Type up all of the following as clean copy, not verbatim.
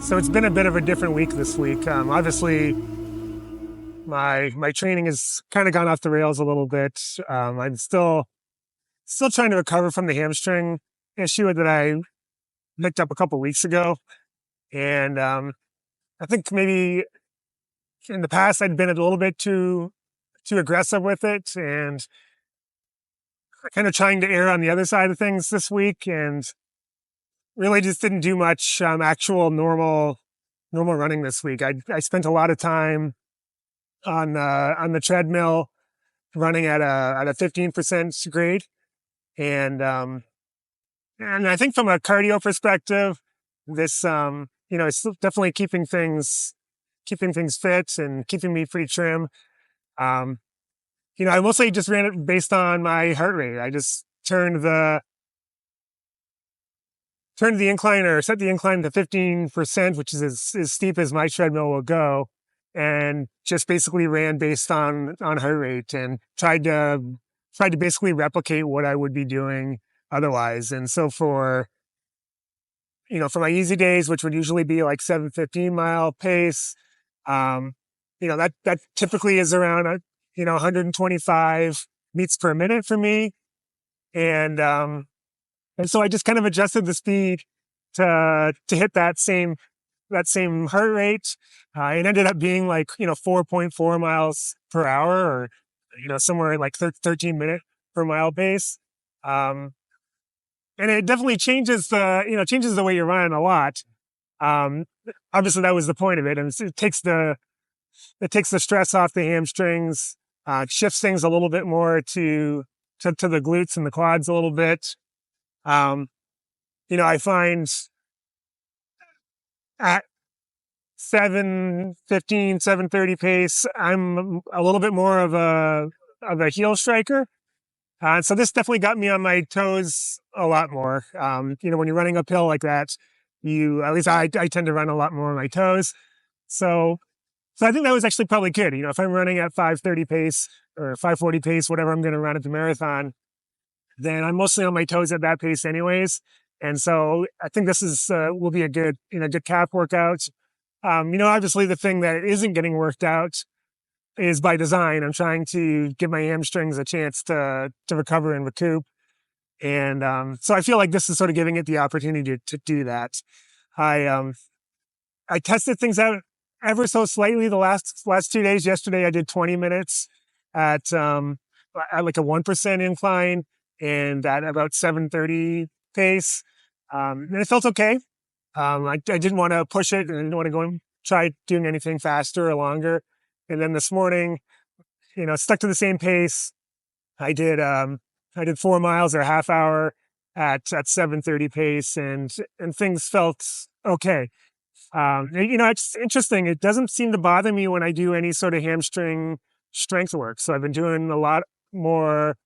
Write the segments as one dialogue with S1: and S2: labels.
S1: So it's been a bit of a different week this week. Obviously, my training has kind of gone off the rails a little bit. I'm still trying to recover from the hamstring issue that I picked up a couple weeks ago, and I think maybe in the past I'd been a little bit too aggressive with it, and kind of trying to err on the other side of things this week, and really just didn't do much actual normal running this week. I spent a lot of time on the treadmill running at a 15% grade. And and I think from a cardio perspective, this it's definitely keeping things fit and keeping me pretty trim. Um, I mostly just ran it based on my heart rate. I just turned the incline, or set the incline to 15%, which is as steep as my treadmill will go, and just basically ran based on heart rate, and tried to basically replicate what I would be doing otherwise. And so for my easy days, which would usually be like 7-15 mile pace, um, that typically is around 125 beats per minute for me. And so I just kind of adjusted the speed to hit that same heart rate. It ended up being like 4.4 miles per hour, or somewhere like 13 minute per mile pace. Um, and it definitely changes the way you're running a lot. Um, Obviously that was the point of it, and it takes the stress off the hamstrings, shifts things a little bit more to the glutes and the quads a little bit. Um, I find at 7:15, 7:30 pace, I'm a little bit more of a heel striker. So this definitely got me on my toes a lot more. When you're running uphill like that, at least I tend to run a lot more on my toes. So, so I think that was actually probably good. If I'm running at 5:30 pace or 5:40 pace, whatever I'm going to run at the marathon, then I'm mostly on my toes at that pace anyways. And so I think this will be a good calf workout. Obviously the thing that isn't getting worked out is by design. I'm trying to give my hamstrings a chance to recover and recoup. And so I feel like this is sort of giving it the opportunity to do that. I I tested things out ever so slightly the last 2 days. Yesterday I did 20 minutes at like a 1% incline and at about 7:30 pace. And it felt okay. I didn't want to push it, and I didn't want to go and try doing anything faster or longer. And then this morning, stuck to the same pace. I did I did 4 miles or a half hour at 7:30 pace, and things felt okay. It's interesting. It doesn't seem to bother me when I do any sort of hamstring strength work. So I've been doing a lot more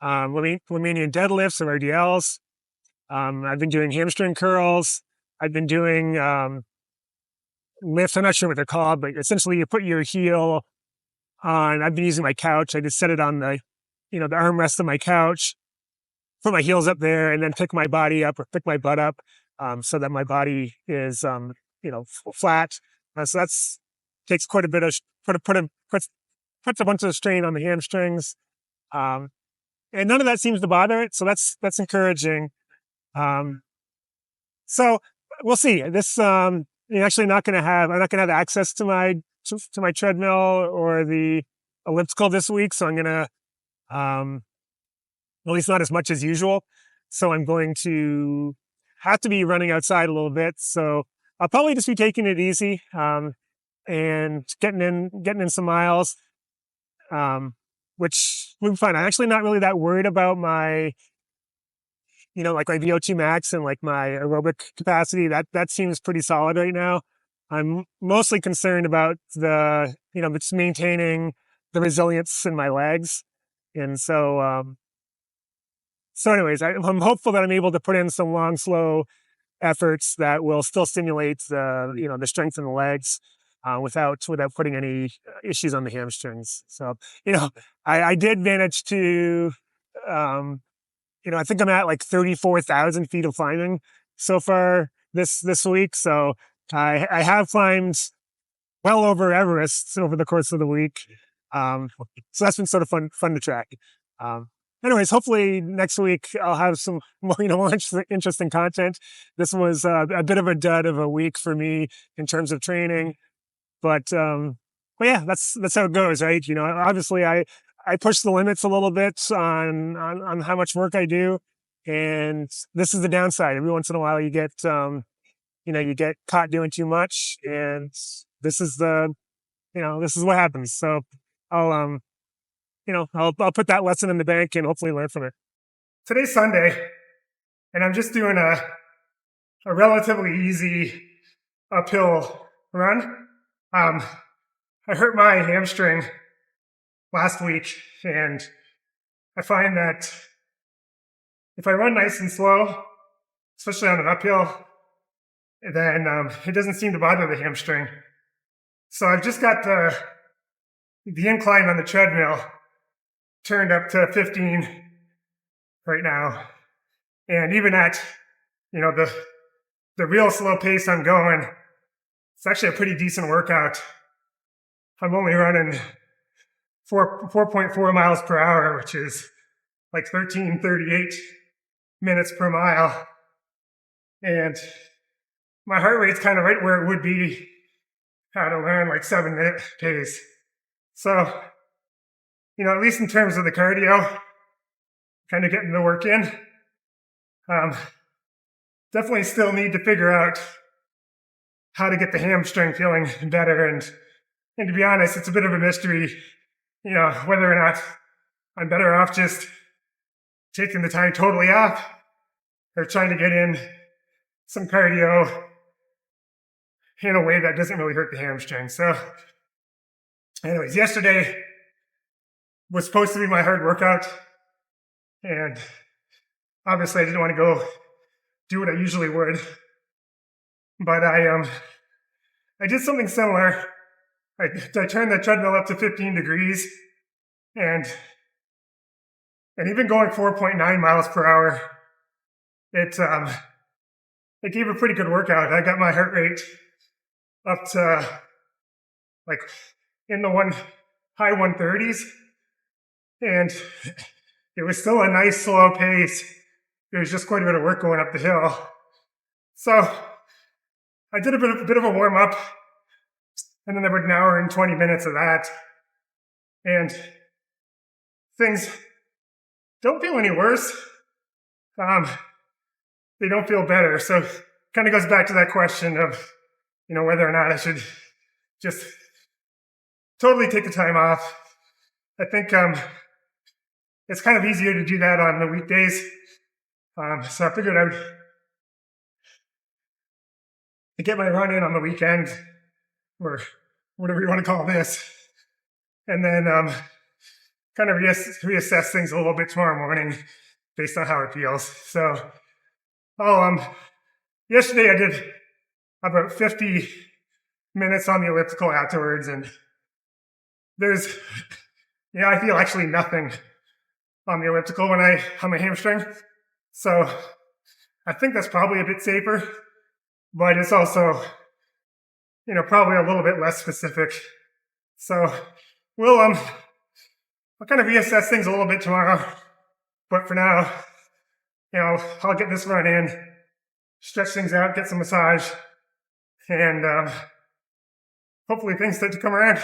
S1: Romanian deadlifts or RDLs. I've been doing hamstring curls. I've been doing lifts. I'm not sure what they're called, but essentially you put your heel on. I've been using my couch. I just set it on the armrest of my couch, put my heels up there, and then pick my body up or pick my butt up, so that my body is, flat. So that's takes quite a bit of puts a bunch of strain on the hamstrings. Um, and none of that seems to bother it. So that's encouraging. Um, so we'll see. You're actually I'm not going to have access to my treadmill or the elliptical this week. So I'm going to, at least not as much as usual. So I'm going to have to be running outside a little bit. So I'll probably just be taking it easy, and getting in some miles, which will be fine. I'm actually not really that worried about my, like my VO2 max and like my aerobic capacity. That seems pretty solid right now. I'm mostly concerned about just maintaining the resilience in my legs. And so anyways, I'm hopeful that I'm able to put in some long, slow efforts that will still stimulate the strength in the legs, without putting any issues on the hamstrings. So, I did manage to, I think I'm at like 34,000 feet of climbing so far this week. So I have climbed well over Everest over the course of the week. So that's been sort of fun to track. Um, Anyways, hopefully next week I'll have some more interesting content. This was a bit of a dud of a week for me in terms of training, but yeah, that's how it goes, right? Obviously I push the limits a little bit on how much work I do, and this is the downside. Every once in a while, you get caught doing too much, and this is this is what happens. So I'll I'll put that lesson in the bank and hopefully learn from it. Today's Sunday, and I'm just doing a relatively easy uphill run. I hurt my hamstring last week, and I find that if I run nice and slow, especially on an uphill, then it doesn't seem to bother the hamstring. So I've just got the incline on the treadmill turned up to 15 right now. And even at, the real slow pace I'm going, it's actually a pretty decent workout. I'm only running 4.4 miles per hour, which is like 13:38 minutes per mile. And my heart rate's kind of right where it would be had I run like 7-minute pace. So, at least in terms of the cardio, kind of getting the work in. Definitely still need to figure out how to get the hamstring feeling better. And to be honest, it's a bit of a mystery, whether or not I'm better off just taking the time totally off or trying to get in some cardio in a way that doesn't really hurt the hamstring. So anyways, yesterday was supposed to be my hard workout, and obviously I didn't want to go do what I usually would, but I did something similar. I turned the treadmill up to 15 degrees, and even going 4.9 miles per hour, it gave a pretty good workout. I got my heart rate up to like in the high 130s, and it was still a nice slow pace. There was just quite a bit of work going up the hill. So I did a bit of a warm up, and then about an hour and 20 minutes of that, and things don't feel any worse. They don't feel better. So it kind of goes back to that question of, whether or not I should just totally take the time off. I think it's kind of easier to do that on the weekdays. So I figured I'd get my run in on the weekend, or whatever you want to call this, and then kind of reassess things a little bit tomorrow morning based on how it feels. So, yesterday I did about 50 minutes on the elliptical afterwards, and I feel actually nothing on the elliptical when on my hamstring. So I think that's probably a bit safer, but it's also, probably a little bit less specific. So I'll kind of reassess things a little bit tomorrow, but for now, I'll get this run in, stretch things out, get some massage, and hopefully things start to come around.